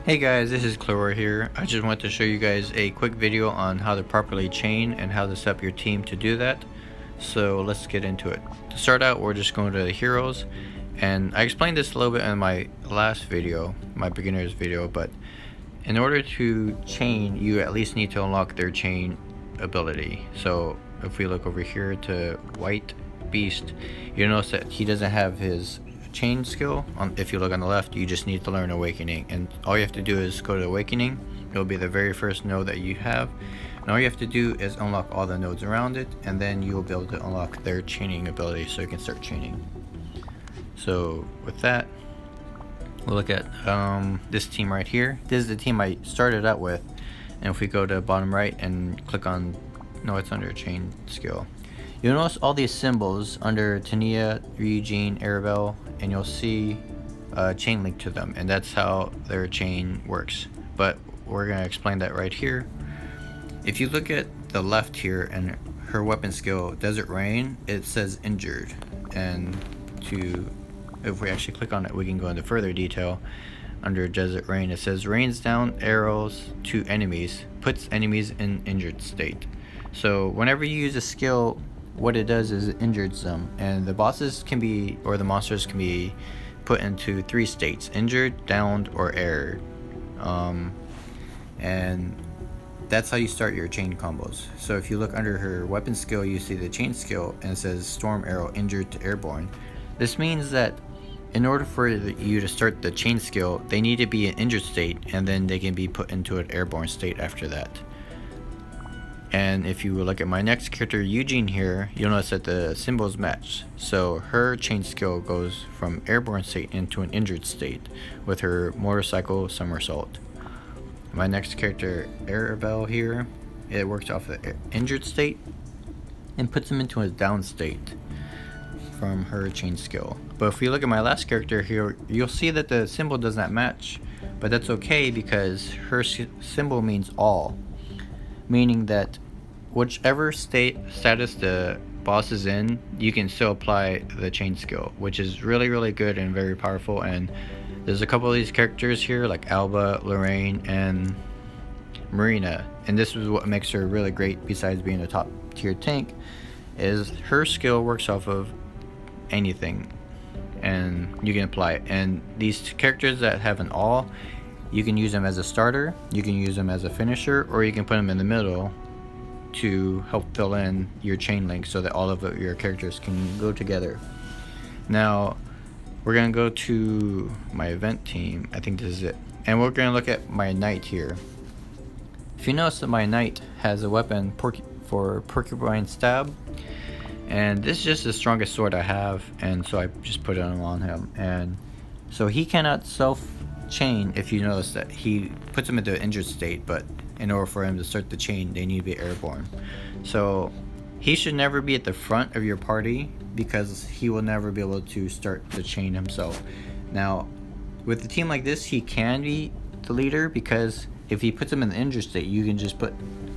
Hey guys, this is Clora here. I just want to show you guys a quick video on how to properly chain and how to set up your team to do that. So let's get into it. To start out, we're just going to the heroes, and I explained this a little bit in my last video, my beginner's video, but in order to chain, you at least need to unlock their chain ability. So if we look over here to White Beast, you'll notice that he doesn't have his chain skill. If you look on the left, you just need to learn Awakening, and all you have to do is go to Awakening. It'll be the very first node that you have, and all you have to do is unlock all the nodes around it, and then you'll be able to unlock their chaining ability so you can start chaining. So with that, we'll look at this team right here. This is the team I started out with, and if we go to bottom right and click on, no, it's under chain skill, you'll notice all these symbols under Tania, Ryujin, Arabelle, and you'll see a chain link to them, and that's how their chain works. But we're going to explain that right here. If you look at the left here and her weapon skill, Desert Rain, it says injured, and if we actually click on it, we can go into further detail. Under Desert Rain, it says rains down arrows to enemies, puts enemies in injured state. So whenever you use a skill, what it does is it injures them, and the bosses can be, or the monsters can be put into 3 states: injured, downed, or erred. And that's how you start your chain combos. So if you look under her weapon skill, you see the chain skill, and it says Storm Arrow, injured to airborne. This means that in order for you to start the chain skill, they need to be in injured state, and then they can be put into an airborne state after that. And if you look at my next character, Eugene here, you'll notice that the symbols match. So her chain skill goes from airborne state into an injured state with her motorcycle somersault. My next character, Arabelle here, it works off the injured state and puts him into a down state from her chain skill. But if we look at my last character here, you'll see that the symbol does not match, but that's okay because her symbol means all, meaning that whichever status the boss is in, you can still apply the chain skill, which is really good and very powerful. And there's a couple of these characters here like Alba, Lorraine, and Marina, and this is what makes her really great besides being a top tier tank, is her skill works off of anything and you can apply it. And these characters that have an all, you can use them as a starter, you can use them as a finisher, or you can put them in the middle to help fill in your chain link so that all of your characters can go together. Now we're gonna go to my event team. I think this is it, and we're gonna look at my knight here. If you notice that my knight has a weapon for Porcupine Stab, and this is just the strongest sword I have, and so I just put it on him. And so he cannot self chain. If you notice that he puts him into an injured state, but in order for him to start the chain, they need to be airborne. So he should never be at the front of your party because he will never be able to start the chain himself. Now with a team like this, he can be the leader because if he puts him in the injured state, you can just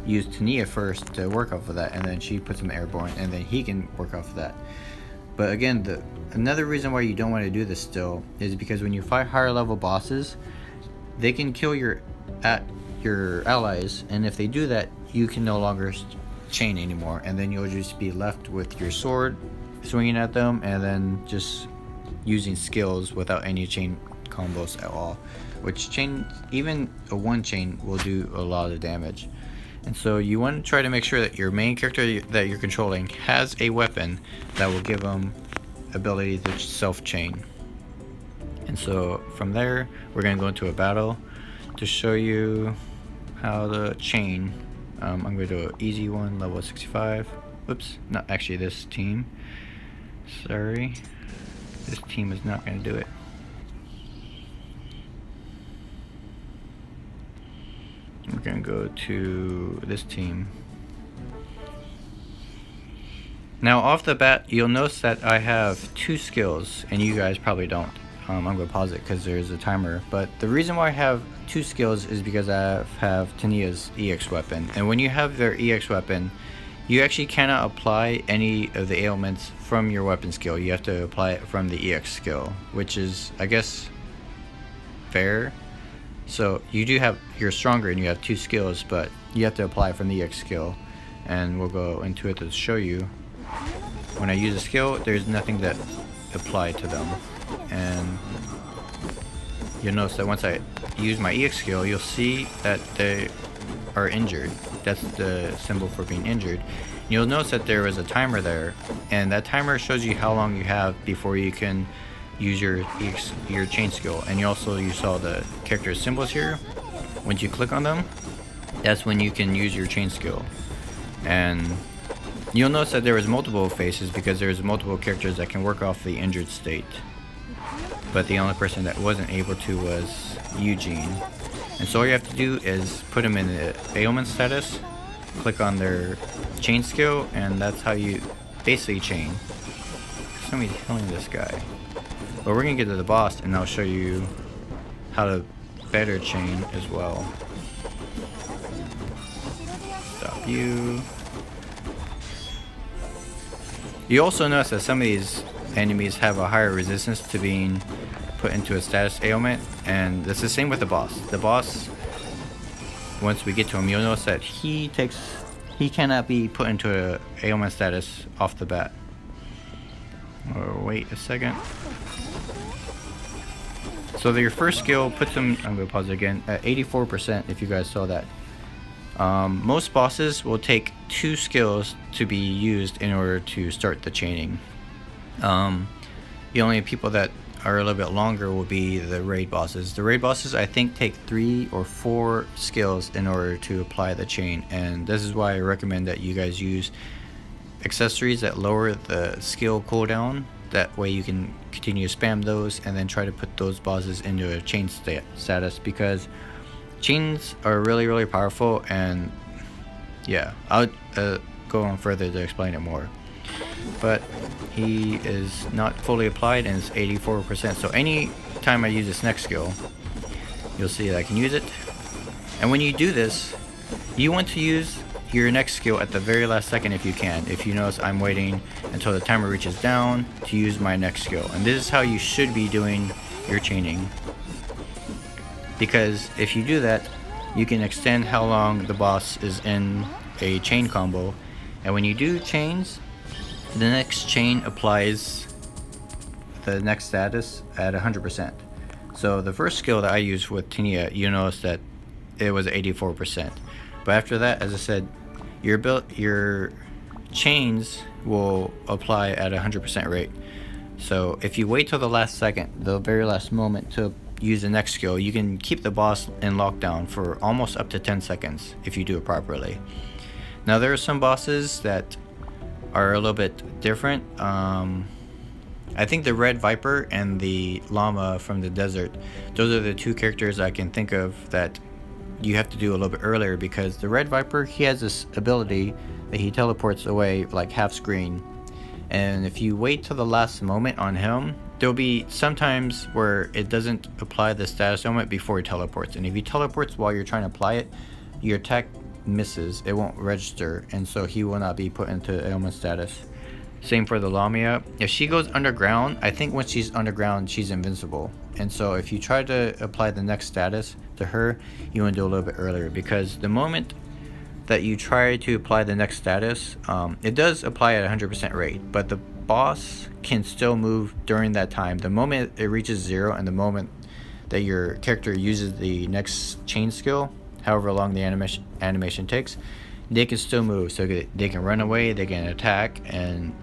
use Tania first to work off of that, and then she puts him airborne, and then he can work off of that. But again, another reason why you don't want to do this still is because when you fight higher level bosses, they can kill your allies, and if they do that, you can no longer chain anymore, and then you'll just be left with your sword swinging at them and then just using skills without any chain combos at all, which even a one chain will do a lot of damage. And so you want to try to make sure that your main character that you're controlling has a weapon that will give them ability to self chain. And so from there, we're going to go into a battle to show you how to chain. I'm going to do an easy one, level 65. Whoops, not actually this team. Sorry, this team is not going to do it. We're going to go to this team. Now off the bat, you'll notice that I have 2 skills, and you guys probably don't. I'm going to pause it because there's a timer. But the reason why I have 2 skills is because I have Tania's EX weapon. And when you have their EX weapon, you actually cannot apply any of the ailments from your weapon skill. You have to apply it from the EX skill, which is, I guess, fair. So you're stronger and you have 2 skills, but you have to apply from the EX skill, and we'll go into it to show you. When I use a skill, there's nothing that apply to them, and you'll notice that once I use my EX skill, you'll see that they are injured. That's the symbol for being injured. You'll notice that there was a timer there, and that timer shows you how long you have before you can use your chain skill. And you saw the character symbols here. Once you click on them, that's when you can use your chain skill. And you'll notice that there was multiple faces because there's multiple characters that can work off the injured state. But the only person that wasn't able to was Eugene. And so all you have to do is put him in the ailment status, click on their chain skill, and that's how you basically chain. Somebody's killing this guy. But we're gonna get to the boss and I'll show you how to better chain as well. Stop you. You also notice that some of these enemies have a higher resistance to being put into a status ailment, and it's the same with the boss. The boss, once we get to him, you'll notice that he cannot be put into a ailment status off the bat. Oh, wait a second. So your first skill puts him, I'm going to pause it again, at 84% if you guys saw that. Most bosses will take 2 skills to be used in order to start the chaining. The only people that are a little bit longer will be the raid bosses. The raid bosses, I think, take 3 or 4 skills in order to apply the chain, and this is why I recommend that you guys use accessories that lower the skill cooldown. That way you can continue to spam those and then try to put those bosses into a chain status, because chains are really powerful. And yeah, I'll go on further to explain it more. But he is not fully applied and it's 84%. So any time I use this next skill, you'll see that I can use it. And when you do this, you want to use your next skill at the very last second if you can. If you notice, I'm waiting until the timer reaches down to use my next skill. And this is how you should be doing your chaining, because if you do that, you can extend how long the boss is in a chain combo. And when you do chains, the next chain applies the next status at 100%. So the first skill that I used with Tania, you notice that it was 84%. But after that, as I said, your chains will apply at 100% rate. So if you wait till the last second, the very last moment to use the next skill, you can keep the boss in lockdown for almost up to 10 seconds if you do it properly. Now there are some bosses that are a little bit different. I think the Red Viper and the Llama from the desert, those are the 2 characters I can think of that you have to do a little bit earlier, because the Red Viper, he has this ability that he teleports away like half screen, and if you wait till the last moment on him, there'll be sometimes where it doesn't apply the status ailment before he teleports, and if he teleports while you're trying to apply it, your attack misses, it won't register, and so he will not be put into ailment status. Same for the Lamia. If she goes underground, I think once she's underground, she's invincible. And so if you try to apply the next status to her, you want to do a little bit earlier, because the moment that you try to apply the next status, it does apply at 100% rate, but the boss can still move during that time. The moment it reaches 0 and the moment that your character uses the next chain skill, however long the animation takes, they can still move. So they can run away, they can attack, and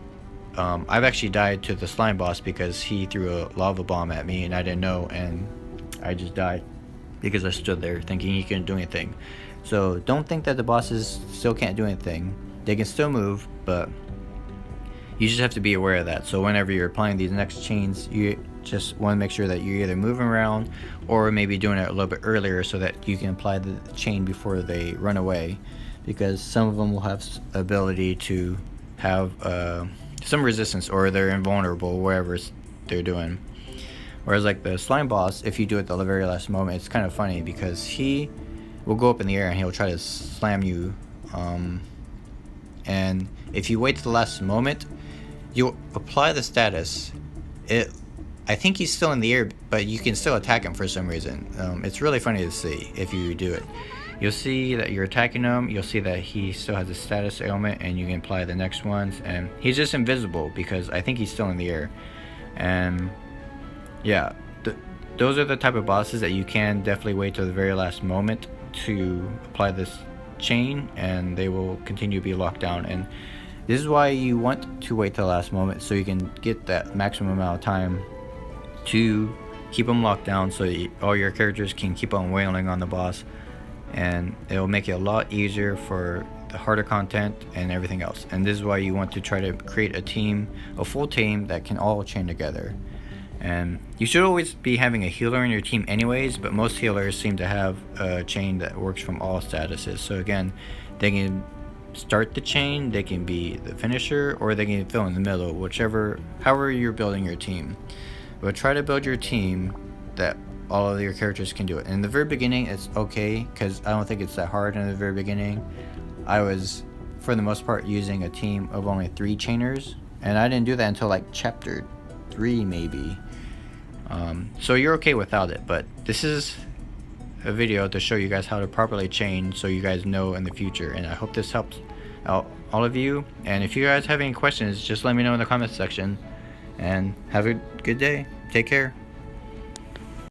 I've actually died to the slime boss because he threw a lava bomb at me and I didn't know, and I just died because I stood there thinking he couldn't do anything. So don't think that the bosses still can't do anything. They can still move, but you just have to be aware of that. So whenever you're applying these next chains, you just want to make sure that you're either moving around or maybe doing it a little bit earlier so that you can apply the chain before they run away, because some of them will have ability to have some resistance, or they're invulnerable wherever they're doing. Whereas like the slime boss, if you do it at the very last moment, it's kind of funny because he will go up in the air and he'll try to slam you, and if you wait to the last moment, you apply the status, it I think he's still in the air, but you can still attack him for some reason. It's really funny to see if you do it. You'll see that you're attacking him, you'll see that he still has a status ailment, and you can apply the next ones, and he's just invisible because I think he's still in the air. And yeah, those are the type of bosses that you can definitely wait till the very last moment to apply this chain, and they will continue to be locked down. And this is why you want to wait till the last moment, so you can get that maximum amount of time to keep them locked down, so all your characters can keep on wailing on the boss, and it'll make it a lot easier for the harder content and everything else. And this is why you want to try to create a team, a full team that can all chain together. And you should always be having a healer in your team anyways, but most healers seem to have a chain that works from all statuses. So again, they can start the chain, they can be the finisher, or they can fill in the middle, however you're building your team. But try to build your team that all of your characters can do it. In the very beginning, it's okay, because I don't think it's that hard in the very beginning. I was, for the most part, using a team of only 3 chainers, and I didn't do that until like chapter 3 maybe. So you're okay without it, but this is a video to show you guys how to properly chain, so you guys know in the future. And I hope this helps out all of you. And if you guys have any questions, just let me know in the comments section. And have a good day. Take care.